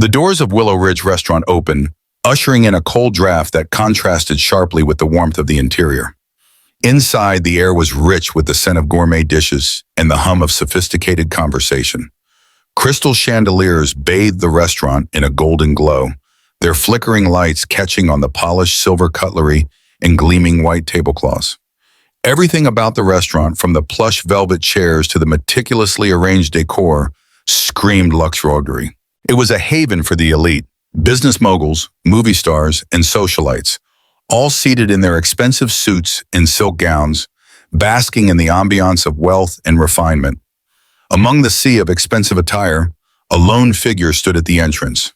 The doors of Willow Ridge restaurant opened, ushering in a cold draft that contrasted sharply with the warmth of the interior. Inside, the air was rich with the scent of gourmet dishes and the hum of sophisticated conversation. Crystal chandeliers bathed the restaurant in a golden glow, their flickering lights catching on the polished silver cutlery and gleaming white tablecloths. Everything about the restaurant, from the plush velvet chairs to the meticulously arranged decor, screamed luxury. It was a haven for the elite, business moguls, movie stars, and socialites, all seated in their expensive suits and silk gowns, basking in the ambiance of wealth and refinement. Among the sea of expensive attire, a lone figure stood at the entrance.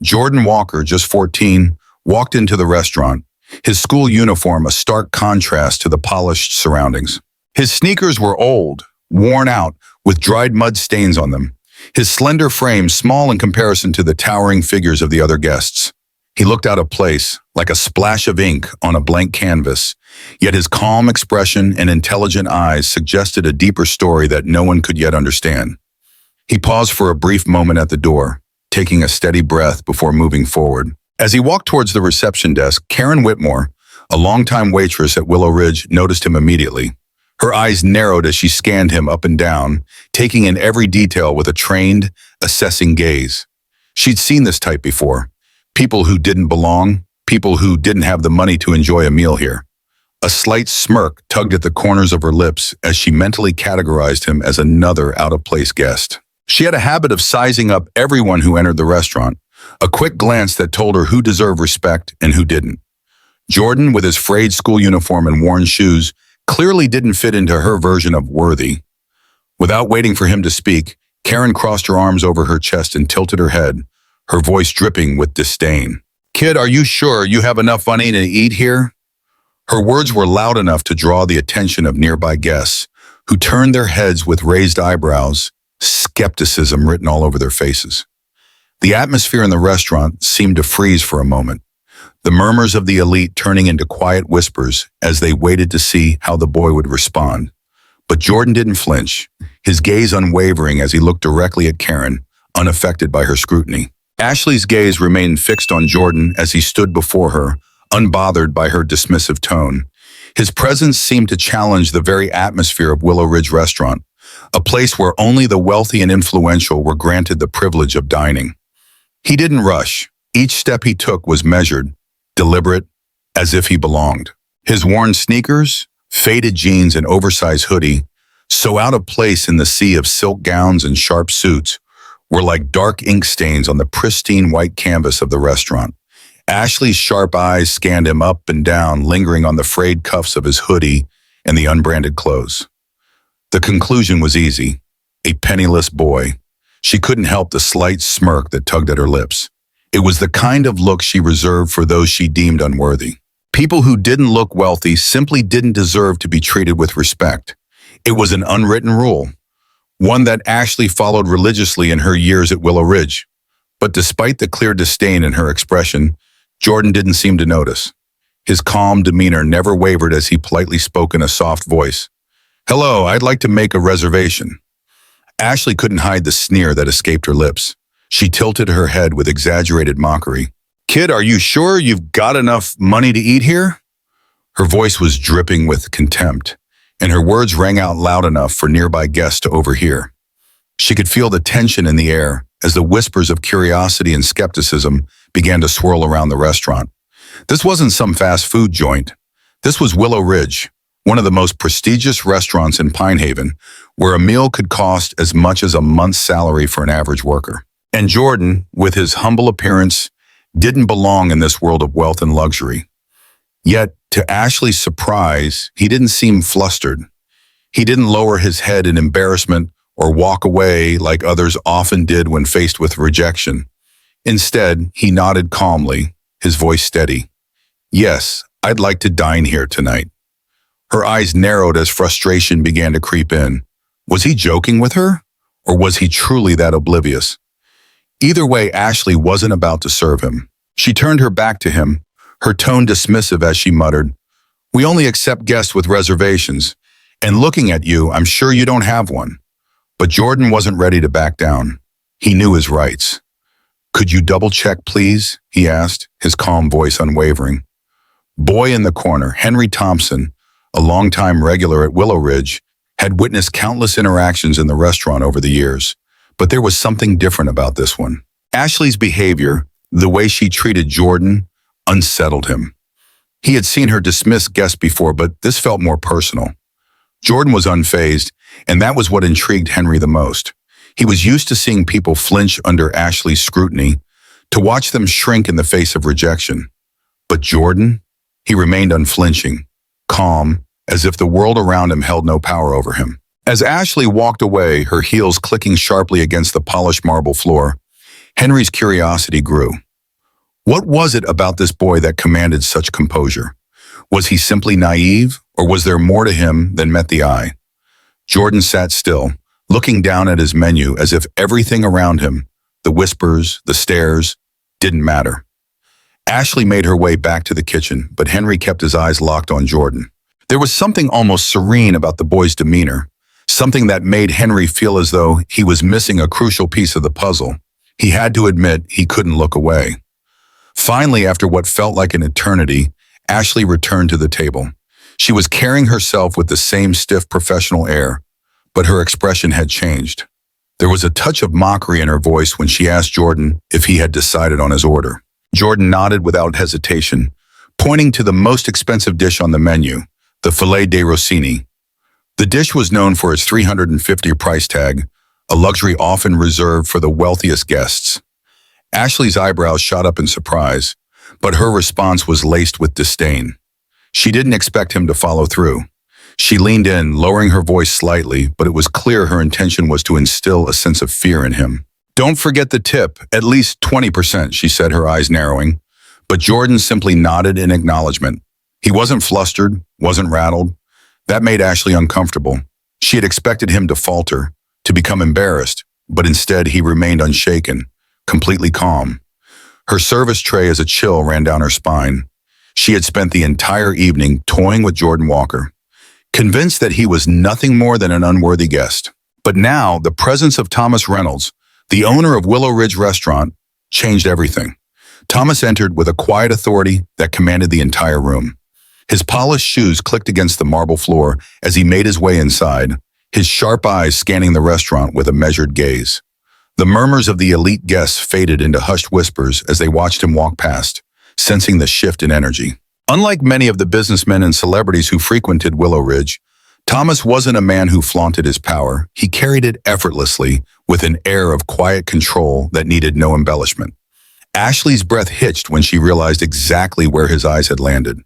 Jordan Walker, just 14, walked into the restaurant, his school uniform a stark contrast to the polished surroundings. His sneakers were old, worn out, with dried mud stains on them, his slender frame small in comparison to the towering figures of the other guests. He looked out of place, like a splash of ink on a blank canvas, yet his calm expression and intelligent eyes suggested a deeper story that no one could yet understand. He paused for a brief moment at the door, taking a steady breath before moving forward. As he walked towards the reception desk, Karen Whitmore, a longtime waitress at Willow Ridge, noticed him immediately. Her eyes narrowed as she scanned him up and down, taking in every detail with a trained, assessing gaze. She'd seen this type before. People who didn't belong, people who didn't have the money to enjoy a meal here. A slight smirk tugged at the corners of her lips as she mentally categorized him as another out-of-place guest. She had a habit of sizing up everyone who entered the restaurant, a quick glance that told her who deserved respect and who didn't. Jordan, with his frayed school uniform and worn shoes, clearly didn't fit into her version of worthy. Without waiting for him to speak, Karen crossed her arms over her chest and tilted her head, her voice dripping with disdain. "Kid, are you sure you have enough money to eat here?" Her words were loud enough to draw the attention of nearby guests, who turned their heads with raised eyebrows, skepticism written all over their faces. The atmosphere in the restaurant seemed to freeze for a moment, the murmurs of the elite turning into quiet whispers as they waited to see how the boy would respond. But Jordan didn't flinch, his gaze unwavering as he looked directly at Karen, unaffected by her scrutiny. Ashley's gaze remained fixed on Jordan as he stood before her, unbothered by her dismissive tone. His presence seemed to challenge the very atmosphere of Willow Ridge Restaurant, a place where only the wealthy and influential were granted the privilege of dining. He didn't rush. Each step he took was measured, deliberate, as if he belonged. His worn sneakers, faded jeans, and oversized hoodie, so out of place in the sea of silk gowns and sharp suits, were like dark ink stains on the pristine white canvas of the restaurant. Ashley's sharp eyes scanned him up and down, lingering on the frayed cuffs of his hoodie and the unbranded clothes. The conclusion was easy: a penniless boy. She couldn't help the slight smirk that tugged at her lips. It was the kind of look she reserved for those she deemed unworthy. People who didn't look wealthy simply didn't deserve to be treated with respect. It was an unwritten rule, one that Ashley followed religiously in her years at Willow Ridge. But despite the clear disdain in her expression, Jordan didn't seem to notice. His calm demeanor never wavered as he politely spoke in a soft voice. "Hello, I'd like to make a reservation." Ashley couldn't hide the sneer that escaped her lips. She tilted her head with exaggerated mockery. "Kid, are you sure you've got enough money to eat here?" Her voice was dripping with contempt, and her words rang out loud enough for nearby guests to overhear. She could feel the tension in the air as the whispers of curiosity and skepticism began to swirl around the restaurant. This wasn't some fast food joint. This was Willow Ridge, one of the most prestigious restaurants in Pine Haven, where a meal could cost as much as a month's salary for an average worker. And Jordan, with his humble appearance, didn't belong in this world of wealth and luxury. Yet, to Ashley's surprise, he didn't seem flustered. He didn't lower his head in embarrassment or walk away like others often did when faced with rejection. Instead, he nodded calmly, his voice steady. "Yes, I'd like to dine here tonight." Her eyes narrowed as frustration began to creep in. Was he joking with her? Or was he truly that oblivious? Either way, Ashley wasn't about to serve him. She turned her back to him, her tone dismissive as she muttered, "We only accept guests with reservations, and looking at you, I'm sure you don't have one." But Jordan wasn't ready to back down. He knew his rights. "Could you double-check, please?" he asked, his calm voice unwavering. Boy in the corner, Henry Thompson, a longtime regular at Willow Ridge, had witnessed countless interactions in the restaurant over the years, but there was something different about this one. Ashley's behavior, the way she treated Jordan, unsettled him. He had seen her dismiss guests before, but this felt more personal. Jordan was unfazed, and that was what intrigued Henry the most. He was used to seeing people flinch under Ashley's scrutiny, to watch them shrink in the face of rejection. But Jordan? He remained unflinching, calm, as if the world around him held no power over him. As Ashley walked away, her heels clicking sharply against the polished marble floor, Henry's curiosity grew. What was it about this boy that commanded such composure? Was he simply naive, or was there more to him than met the eye? Jordan sat still, looking down at his menu as if everything around him, the whispers, the stares, didn't matter. Ashley made her way back to the kitchen, but Henry kept his eyes locked on Jordan. There was something almost serene about the boy's demeanor, something that made Henry feel as though he was missing a crucial piece of the puzzle. He had to admit he couldn't look away. Finally, after what felt like an eternity, Ashley returned to the table. She was carrying herself with the same stiff professional air, but her expression had changed. There was a touch of mockery in her voice when she asked Jordan if he had decided on his order. Jordan nodded without hesitation, pointing to the most expensive dish on the menu, the filet de Rossini. The dish was known for its $350 price tag, a luxury often reserved for the wealthiest guests. Ashley's eyebrows shot up in surprise, but her response was laced with disdain. She didn't expect him to follow through. She leaned in, lowering her voice slightly, but it was clear her intention was to instill a sense of fear in him. "Don't forget the tip, at least 20%, she said, her eyes narrowing. But Jordan simply nodded in acknowledgement. He wasn't flustered, wasn't rattled. That made Ashley uncomfortable. She had expected him to falter, to become embarrassed, but instead he remained unshaken, completely calm. Her service tray as a chill ran down her spine. She had spent the entire evening toying with Jordan Walker, convinced that he was nothing more than an unworthy guest. But now, the presence of Thomas Reynolds, the owner of Willow Ridge Restaurant, changed everything. Thomas entered with a quiet authority that commanded the entire room. His polished shoes clicked against the marble floor as he made his way inside, his sharp eyes scanning the restaurant with a measured gaze. The murmurs of the elite guests faded into hushed whispers as they watched him walk past, sensing the shift in energy. Unlike many of the businessmen and celebrities who frequented Willow Ridge, Thomas wasn't a man who flaunted his power. He carried it effortlessly, with an air of quiet control that needed no embellishment. Ashley's breath hitched when she realized exactly where his eyes had landed.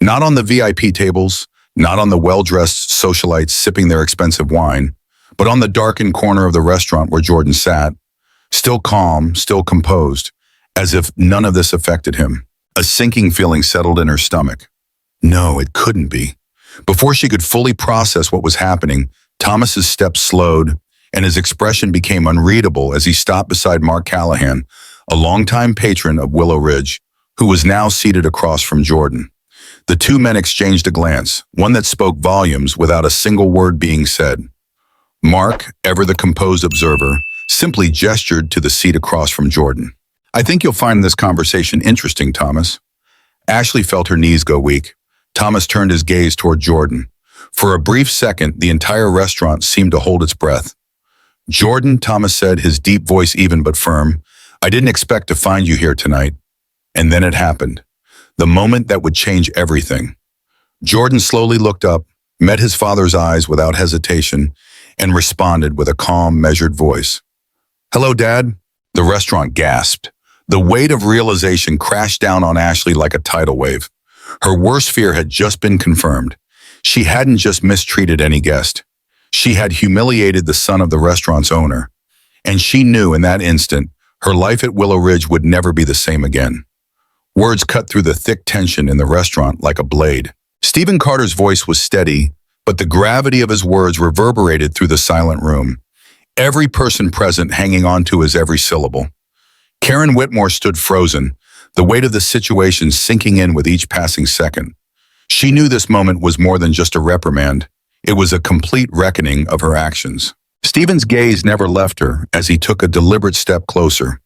Not on the VIP tables, not on the well-dressed socialites sipping their expensive wine, but on the darkened corner of the restaurant where Jordan sat, still calm, still composed, as if none of this affected him. A sinking feeling settled in her stomach. No, it couldn't be. Before she could fully process what was happening, Thomas's steps slowed, and his expression became unreadable as he stopped beside Mark Callahan, a longtime patron of Willow Ridge, who was now seated across from Jordan. The two men exchanged a glance, one that spoke volumes without a single word being said. Mark, ever the composed observer, simply gestured to the seat across from Jordan. "I think you'll find this conversation interesting, Thomas." Ashley felt her knees go weak. Thomas turned his gaze toward Jordan. For a brief second, the entire restaurant seemed to hold its breath. "Jordan," Thomas said, his deep voice even but firm, "I didn't expect to find you here tonight." And then it happened. The moment that would change everything. Jordan slowly looked up, met his father's eyes without hesitation, and responded with a calm, measured voice. "Hello, Dad." The restaurant gasped. The weight of realization crashed down on Ashley like a tidal wave. Her worst fear had just been confirmed. She hadn't just mistreated any guest. She had humiliated the son of the restaurant's owner. And she knew in that instant her life at Willow Ridge would never be the same again. Words cut through the thick tension in the restaurant like a blade. Stephen Carter's voice was steady, but the gravity of his words reverberated through the silent room, every person present hanging on to his every syllable. Karen Whitmore stood frozen, the weight of the situation sinking in with each passing second. She knew this moment was more than just a reprimand. It was a complete reckoning of her actions. Stephen's gaze never left her as he took a deliberate step closer.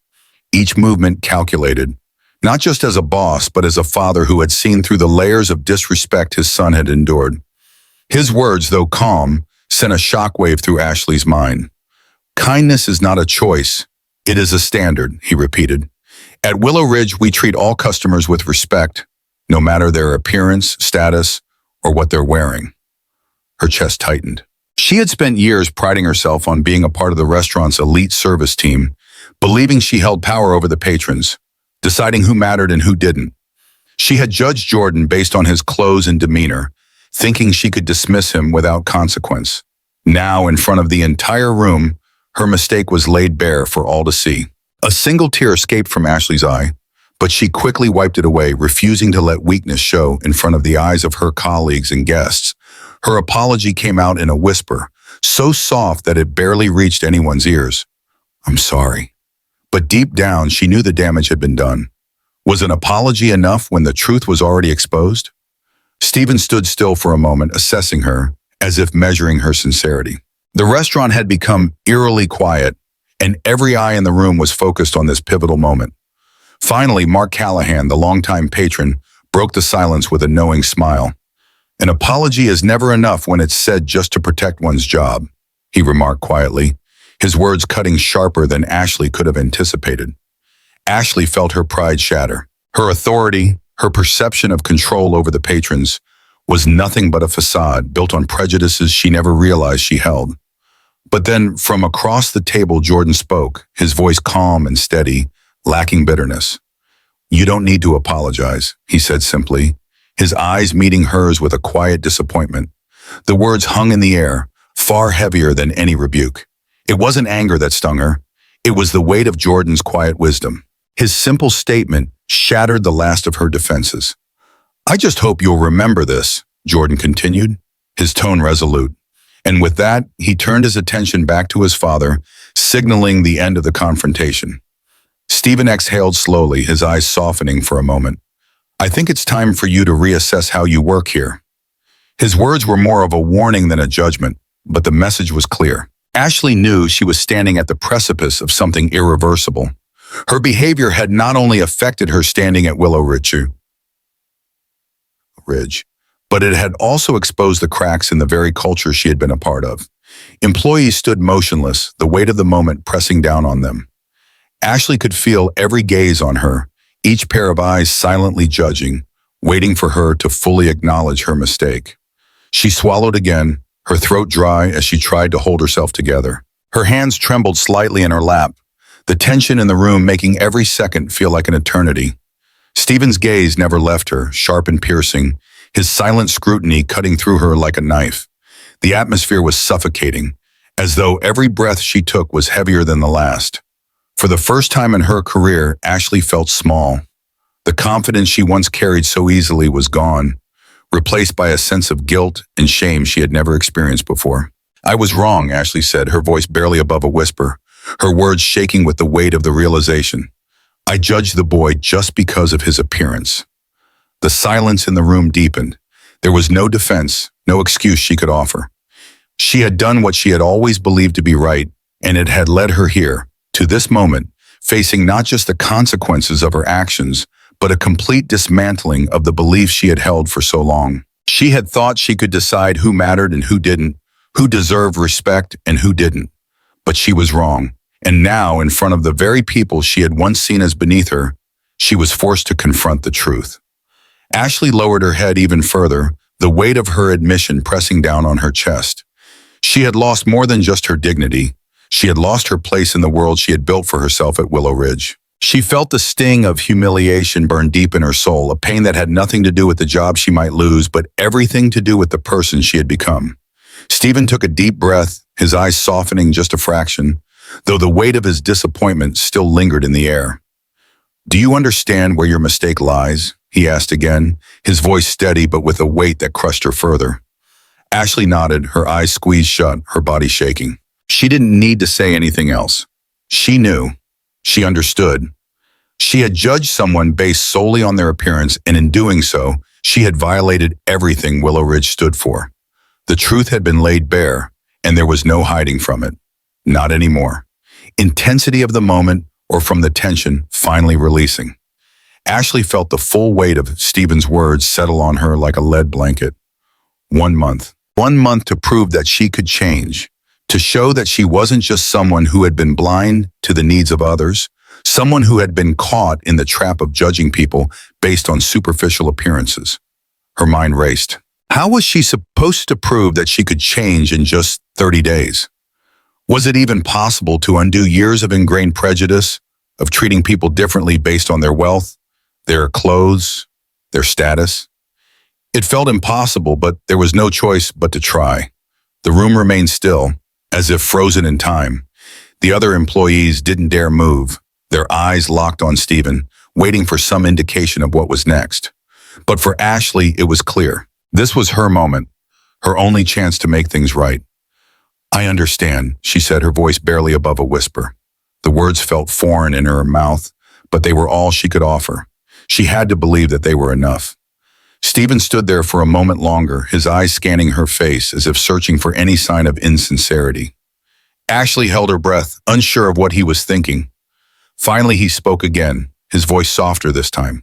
each movement calculated, not just as a boss, but as a father who had seen through the layers of disrespect his son had endured. His words, though calm, sent a shockwave through Ashley's mind. Kindness is not a choice, it is a standard, he repeated. At Willow Ridge, we treat all customers with respect, no matter their appearance, status, or what they're wearing. Her chest tightened. She had spent years priding herself on being a part of the restaurant's elite service team, believing she held power over the patrons, deciding who mattered and who didn't. She had judged Jordan based on his clothes and demeanor, thinking she could dismiss him without consequence. Now, in front of the entire room, her mistake was laid bare for all to see. A single tear escaped from Ashley's eye, but she quickly wiped it away, refusing to let weakness show in front of the eyes of her colleagues and guests. Her apology came out in a whisper, so soft that it barely reached anyone's ears. "I'm sorry." But deep down, she knew the damage had been done. Was an apology enough when the truth was already exposed? Stephen stood still for a moment, assessing her, as if measuring her sincerity. The restaurant had become eerily quiet, and every eye in the room was focused on this pivotal moment. Finally, Mark Callahan, the longtime patron, broke the silence with a knowing smile. "An apology is never enough when it's said just to protect one's job," he remarked quietly, his words cutting sharper than Ashley could have anticipated. Ashley felt her pride shatter. Her authority, her perception of control over the patrons, was nothing but a facade built on prejudices she never realized she held. But then, from across the table, Jordan spoke, his voice calm and steady, lacking bitterness. "You don't need to apologize," he said simply, his eyes meeting hers with a quiet disappointment. The words hung in the air, far heavier than any rebuke. It wasn't anger that stung her. It was the weight of Jordan's quiet wisdom. His simple statement shattered the last of her defenses. "I just hope you'll remember this," Jordan continued, his tone resolute. And with that, he turned his attention back to his father, signaling the end of the confrontation. Stephen exhaled slowly, his eyes softening for a moment. "I think it's time for you to reassess how you work here." His words were more of a warning than a judgment, but the message was clear. Ashley knew she was standing at the precipice of something irreversible. Her behavior had not only affected her standing at Willow Ridge, but it had also exposed the cracks in the very culture she had been a part of. Employees stood motionless, the weight of the moment pressing down on them. Ashley could feel every gaze on her, each pair of eyes silently judging, waiting for her to fully acknowledge her mistake. She swallowed again, her throat dry as she tried to hold herself together. Her hands trembled slightly in her lap, the tension in the room making every second feel like an eternity. Stephen's gaze never left her, sharp and piercing, his silent scrutiny cutting through her like a knife. The atmosphere was suffocating, as though every breath she took was heavier than the last. For the first time in her career, Ashley felt small. The confidence she once carried so easily was gone, replaced by a sense of guilt and shame she had never experienced before. "I was wrong," Ashley said, her voice barely above a whisper, her words shaking with the weight of the realization. "I judged the boy just because of his appearance." The silence in the room deepened. There was no defense, no excuse she could offer. She had done what she had always believed to be right, and it had led her here, to this moment, facing not just the consequences of her actions, but a complete dismantling of the beliefs she had held for so long. She had thought she could decide who mattered and who didn't, who deserved respect and who didn't. But she was wrong, and now, in front of the very people she had once seen as beneath her, she was forced to confront the truth. Ashley lowered her head even further, the weight of her admission pressing down on her chest. She had lost more than just her dignity. She had lost her place in the world she had built for herself at Willow Ridge. She felt the sting of humiliation burn deep in her soul, a pain that had nothing to do with the job she might lose, but everything to do with the person she had become. Stephen took a deep breath, his eyes softening just a fraction, though the weight of his disappointment still lingered in the air. "Do you understand where your mistake lies?" he asked again, his voice steady but with a weight that crushed her further. Ashley nodded, her eyes squeezed shut, her body shaking. She didn't need to say anything else. She knew. She understood. She had judged someone based solely on their appearance, and in doing so, she had violated everything Willow Ridge stood for. The truth had been laid bare, and there was no hiding from it. Not anymore. Intensity of the moment, or from the tension finally releasing. Ashley felt the full weight of Stephen's words settle on her like a lead blanket. 1 month. 1 month to prove that she could change, to show that she wasn't just someone who had been blind to the needs of others, someone who had been caught in the trap of judging people based on superficial appearances. Her mind raced. How was she supposed to prove that she could change in just 30 days? Was it even possible to undo years of ingrained prejudice, of treating people differently based on their wealth, their clothes, their status? It felt impossible, but there was no choice but to try. The room remained still, as if frozen in time. The other employees didn't dare move, their eyes locked on Stephen, waiting for some indication of what was next. But for Ashley, it was clear. This was her moment, her only chance to make things right. "I understand," she said, her voice barely above a whisper. The words felt foreign in her mouth, but they were all she could offer. She had to believe that they were enough. Stephen stood there for a moment longer, his eyes scanning her face as if searching for any sign of insincerity. Ashley held her breath, unsure of what he was thinking. Finally, he spoke again, his voice softer this time.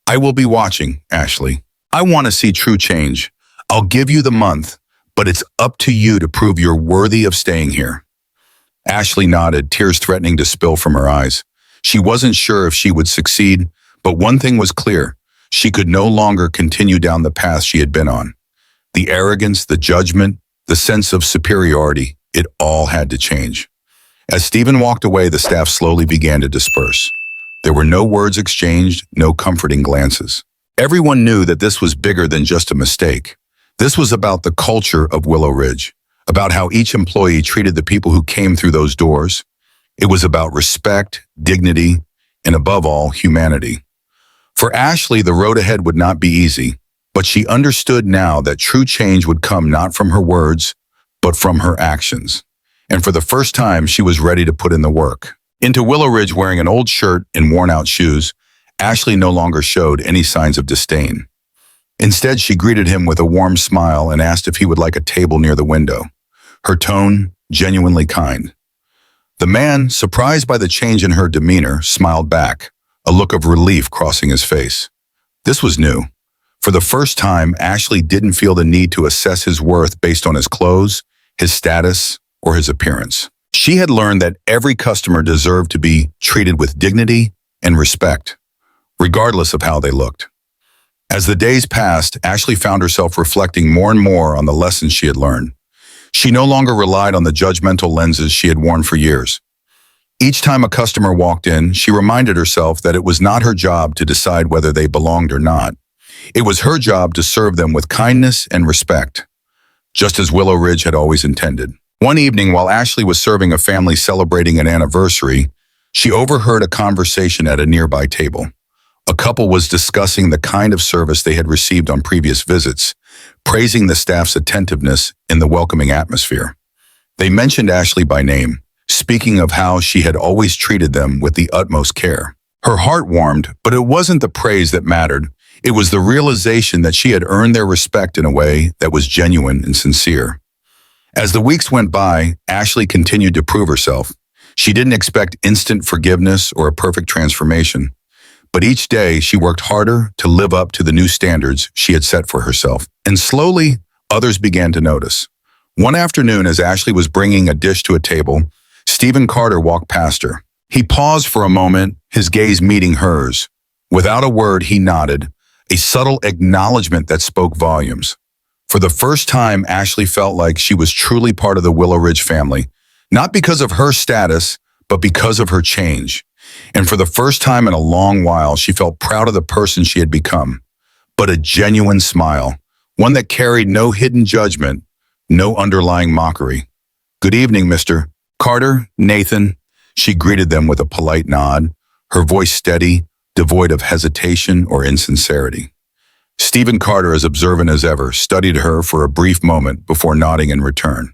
"I will be watching, Ashley. I want to see true change. I'll give you the month, but it's up to you to prove you're worthy of staying here." Ashley nodded, tears threatening to spill from her eyes. She wasn't sure if she would succeed, but one thing was clear. She could no longer continue down the path she had been on. The arrogance, the judgment, the sense of superiority, it all had to change. As Stephen walked away, the staff slowly began to disperse. There were no words exchanged, no comforting glances. Everyone knew that this was bigger than just a mistake. This was about the culture of Willow Ridge, about how each employee treated the people who came through those doors. It was about respect, dignity, and above all, humanity. For Ashley, the road ahead would not be easy, but she understood now that true change would come not from her words, but from her actions. And for the first time, she was ready to put in the work. Into Willow Ridge wearing an old shirt and worn-out shoes, Ashley no longer showed any signs of disdain. Instead, she greeted him with a warm smile and asked if he would like a table near the window, her tone genuinely kind. The man, surprised by the change in her demeanor, smiled back, a look of relief crossing his face. This was new. For the first time, Ashley didn't feel the need to assess his worth based on his clothes, his status, or his appearance. She had learned that every customer deserved to be treated with dignity and respect, regardless of how they looked. As the days passed, Ashley found herself reflecting more and more on the lessons she had learned. She no longer relied on the judgmental lenses she had worn for years. Each time a customer walked in, she reminded herself that it was not her job to decide whether they belonged or not. It was her job to serve them with kindness and respect, just as Willow Ridge had always intended. One evening, while Ashley was serving a family celebrating an anniversary, she overheard a conversation at a nearby table. A couple was discussing the kind of service they had received on previous visits, praising the staff's attentiveness in the welcoming atmosphere. They mentioned Ashley by name, speaking of how she had always treated them with the utmost care. Her heart warmed, but it wasn't the praise that mattered. It was the realization that she had earned their respect in a way that was genuine and sincere. As the weeks went by, Ashley continued to prove herself. She didn't expect instant forgiveness or a perfect transformation, but each day she worked harder to live up to the new standards she had set for herself. And slowly, others began to notice. One afternoon, as Ashley was bringing a dish to a table, Stephen Carter walked past her. He paused for a moment, his gaze meeting hers. Without a word, he nodded, a subtle acknowledgement that spoke volumes. For the first time, Ashley felt like she was truly part of the Willow Ridge family, not because of her status, but because of her change. And for the first time in a long while, she felt proud of the person she had become, but a genuine smile, one that carried no hidden judgment, no underlying mockery. "Good evening, Mr. Carter, Nathan." She greeted them with a polite nod, her voice steady, devoid of hesitation or insincerity. Stephen Carter, as observant as ever, studied her for a brief moment before nodding in return.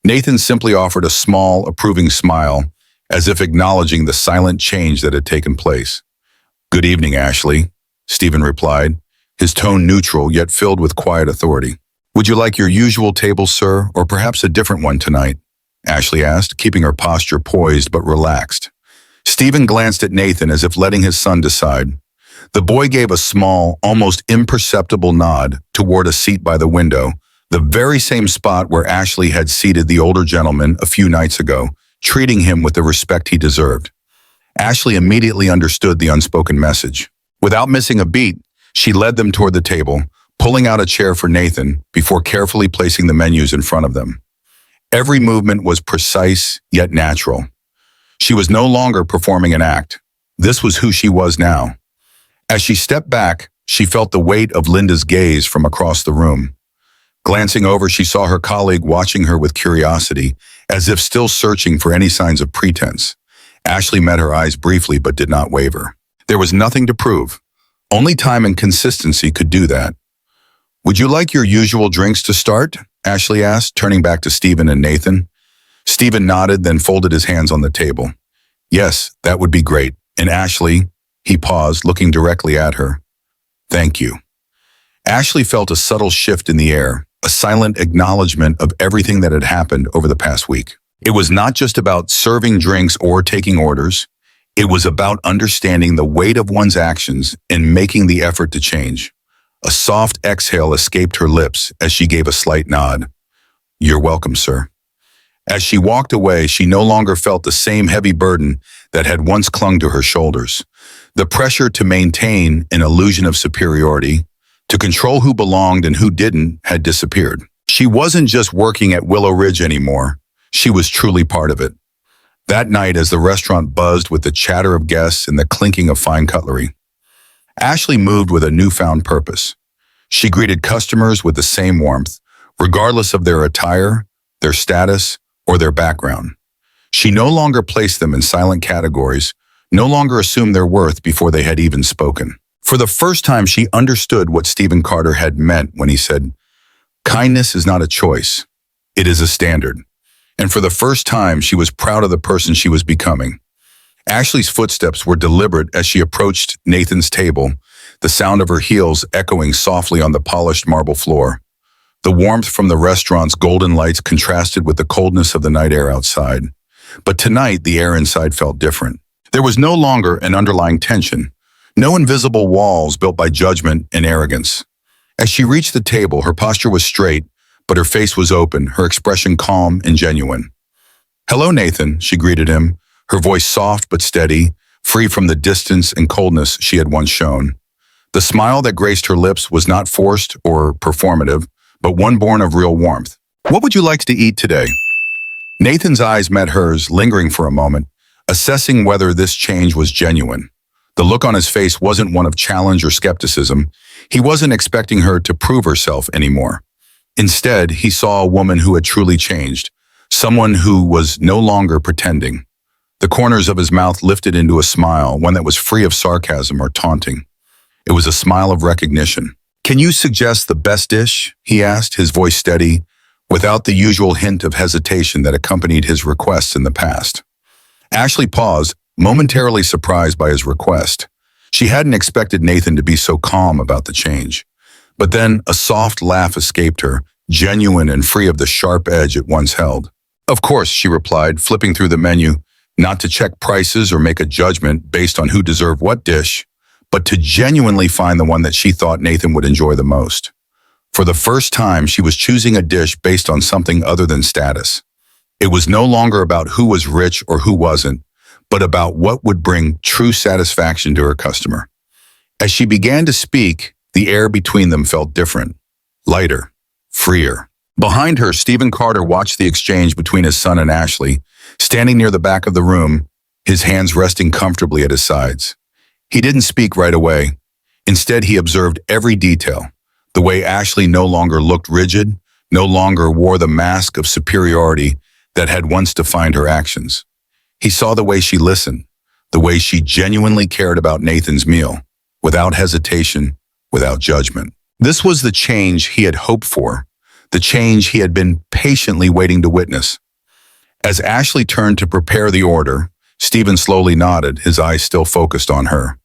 Nathan simply offered a small, approving smile, as if acknowledging the silent change that had taken place. "Good evening, Ashley," Stephen replied, his tone neutral yet filled with quiet authority. "Would you like your usual table, sir, or perhaps a different one tonight?" Ashley asked, keeping her posture poised but relaxed. Stephen glanced at Nathan as if letting his son decide. The boy gave a small, almost imperceptible nod toward a seat by the window, the very same spot where Ashley had seated the older gentleman a few nights ago, treating him with the respect he deserved. Ashley immediately understood the unspoken message. Without missing a beat, she led them toward the table, pulling out a chair for Nathan before carefully placing the menus in front of them. Every movement was precise yet natural. She was no longer performing an act. This was who she was now. As she stepped back, she felt the weight of Linda's gaze from across the room. Glancing over, she saw her colleague watching her with curiosity, as if still searching for any signs of pretense. Ashley met her eyes briefly but did not waver. There was nothing to prove. Only time and consistency could do that. "Would you like your usual drinks to start?" Ashley asked, turning back to Stephen and Nathan. Stephen nodded, then folded his hands on the table. "Yes, that would be great. And Ashley," he paused, looking directly at her. "Thank you." Ashley felt a subtle shift in the air, a silent acknowledgement of everything that had happened over the past week. It was not just about serving drinks or taking orders. It was about understanding the weight of one's actions and making the effort to change. A soft exhale escaped her lips as she gave a slight nod. "You're welcome, sir." As she walked away, she no longer felt the same heavy burden that had once clung to her shoulders. The pressure to maintain an illusion of superiority, to control who belonged and who didn't, had disappeared. She wasn't just working at Willow Ridge anymore. She was truly part of it. That night, as the restaurant buzzed with the chatter of guests and the clinking of fine cutlery, Ashley moved with a newfound purpose. She greeted customers with the same warmth, regardless of their attire, their status, or their background. She no longer placed them in silent categories, no longer assumed their worth before they had even spoken. For the first time, she understood what Stephen Carter had meant when he said, "Kindness is not a choice, it is a standard." And for the first time, she was proud of the person she was becoming. Ashley's footsteps were deliberate as she approached Nathan's table, the sound of her heels echoing softly on the polished marble floor. The warmth from the restaurant's golden lights contrasted with the coldness of the night air outside. But tonight, the air inside felt different. There was no longer an underlying tension, no invisible walls built by judgment and arrogance. As she reached the table, her posture was straight, but her face was open, her expression calm and genuine. "Hello, Nathan," she greeted him, her voice soft but steady, free from the distance and coldness she had once shown. The smile that graced her lips was not forced or performative, but one born of real warmth. "What would you like to eat today?" Nathan's eyes met hers, lingering for a moment, assessing whether this change was genuine. The look on his face wasn't one of challenge or skepticism. He wasn't expecting her to prove herself anymore. Instead, he saw a woman who had truly changed, someone who was no longer pretending. The corners of his mouth lifted into a smile, one that was free of sarcasm or taunting. It was a smile of recognition. "Can you suggest the best dish?" he asked, his voice steady, without the usual hint of hesitation that accompanied his requests in the past. Ashley paused, momentarily surprised by his request. She hadn't expected Nathan to be so calm about the change. But then a soft laugh escaped her, genuine and free of the sharp edge it once held. "Of course," she replied, flipping through the menu, not to check prices or make a judgment based on who deserved what dish, but to genuinely find the one that she thought Nathan would enjoy the most. For the first time, she was choosing a dish based on something other than status. It was no longer about who was rich or who wasn't, but about what would bring true satisfaction to her customer. As she began to speak, the air between them felt different, lighter, freer. Behind her, Stephen Carter watched the exchange between his son and Ashley, standing near the back of the room, his hands resting comfortably at his sides. He didn't speak right away. Instead, he observed every detail, the way Ashley no longer looked rigid, no longer wore the mask of superiority that had once defined her actions. He saw the way she listened, the way she genuinely cared about Nathan's meal, without hesitation, without judgment. This was the change he had hoped for, the change he had been patiently waiting to witness. As Ashley turned to prepare the order, Stephen slowly nodded, his eyes still focused on her.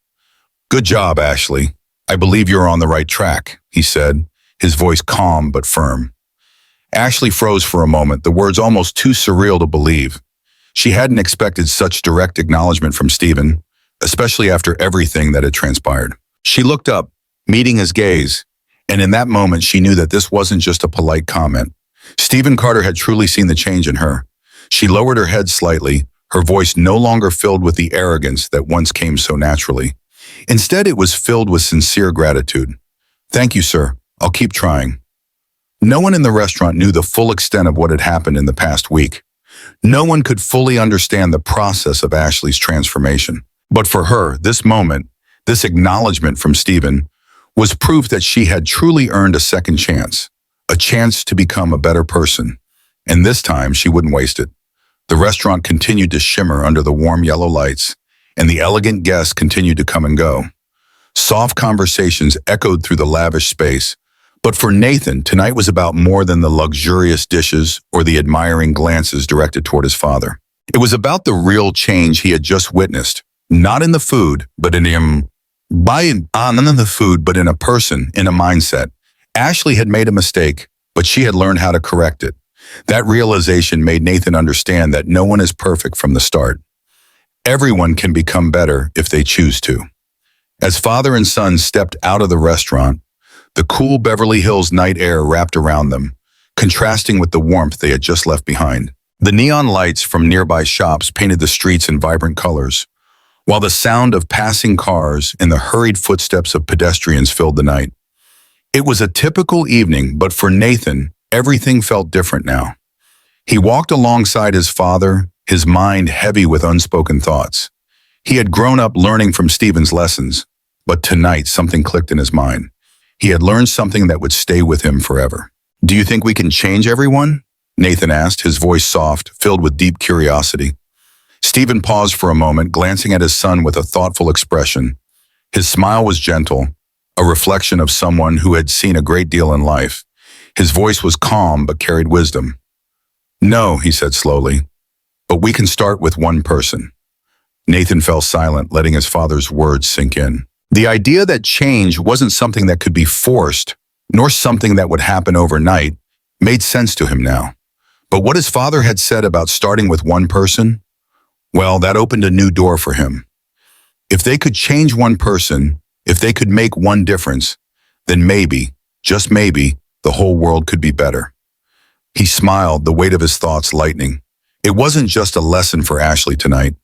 "Good job, Ashley. I believe you're on the right track," he said, his voice calm but firm. Ashley froze for a moment, the words almost too surreal to believe. She hadn't expected such direct acknowledgement from Stephen, especially after everything that had transpired. She looked up, meeting his gaze, and in that moment she knew that this wasn't just a polite comment. Stephen Carter had truly seen the change in her. She lowered her head slightly, her voice no longer filled with the arrogance that once came so naturally. Instead, it was filled with sincere gratitude. "Thank you, sir. I'll keep trying." No one in the restaurant knew the full extent of what had happened in the past week. No one could fully understand the process of Ashley's transformation. But for her, this moment, this acknowledgement from Stephen, was proof that she had truly earned a second chance, a chance to become a better person. And this time, she wouldn't waste it. The restaurant continued to shimmer under the warm yellow lights, and the elegant guests continued to come and go. Soft conversations echoed through the lavish space, but for Nathan, tonight was about more than the luxurious dishes or the admiring glances directed toward his father. It was about the real change he had just witnessed, not in the food, but in him. Not in the food, but in a person, in a mindset. Ashley had made a mistake, but she had learned how to correct it. That realization made Nathan understand that no one is perfect from the start. Everyone can become better if they choose to. As father and son stepped out of the restaurant, the cool Beverly Hills night air wrapped around them, contrasting with the warmth they had just left behind. The neon lights from nearby shops painted the streets in vibrant colors, while the sound of passing cars and the hurried footsteps of pedestrians filled the night. It was a typical evening, but for Nathan, everything felt different now. He walked alongside his father, his mind heavy with unspoken thoughts. He had grown up learning from Stephen's lessons, but tonight something clicked in his mind. He had learned something that would stay with him forever. "Do you think we can change everyone?" Nathan asked, his voice soft, filled with deep curiosity. Stephen paused for a moment, glancing at his son with a thoughtful expression. His smile was gentle, a reflection of someone who had seen a great deal in life. His voice was calm but carried wisdom. "No," he said slowly, "but we can start with one person." Nathan fell silent, letting his father's words sink in. The idea that change wasn't something that could be forced, nor something that would happen overnight, made sense to him now. But what his father had said about starting with one person, well, that opened a new door for him. If they could change one person, if they could make one difference, then maybe, just maybe, the whole world could be better. He smiled, the weight of his thoughts lightening. It wasn't just a lesson for Ashley tonight,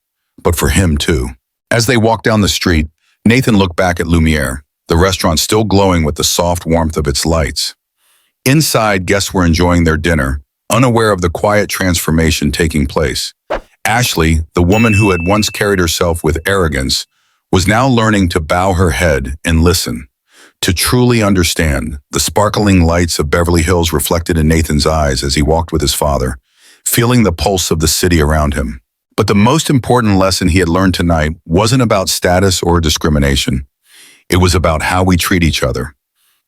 but for him too. As they walked down the street, Nathan looked back at Lumiere, the restaurant still glowing with the soft warmth of its lights. Inside, guests were enjoying their dinner, unaware of the quiet transformation taking place. Ashley, the woman who had once carried herself with arrogance, was now learning to bow her head and listen, to truly understand. The sparkling lights of Beverly Hills reflected in Nathan's eyes as he walked with his father, feeling the pulse of the city around him. But the most important lesson he had learned tonight wasn't about status or discrimination. It was about how we treat each other.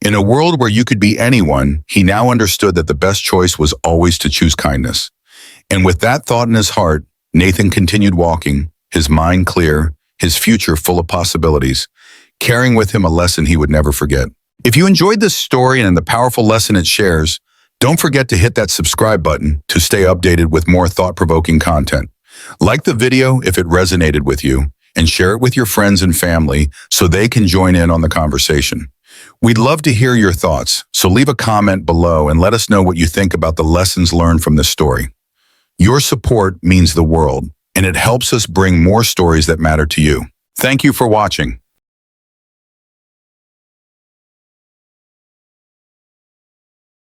In a world where you could be anyone, he now understood that the best choice was always to choose kindness. And with that thought in his heart, Nathan continued walking, his mind clear, his future full of possibilities, carrying with him a lesson he would never forget. If you enjoyed this story and the powerful lesson it shares, don't forget to hit that subscribe button to stay updated with more thought-provoking content. Like the video if it resonated with you, and share it with your friends and family so they can join in on the conversation. We'd love to hear your thoughts, so leave a comment below and let us know what you think about the lessons learned from this story. Your support means the world, and it helps us bring more stories that matter to you. Thank you for watching.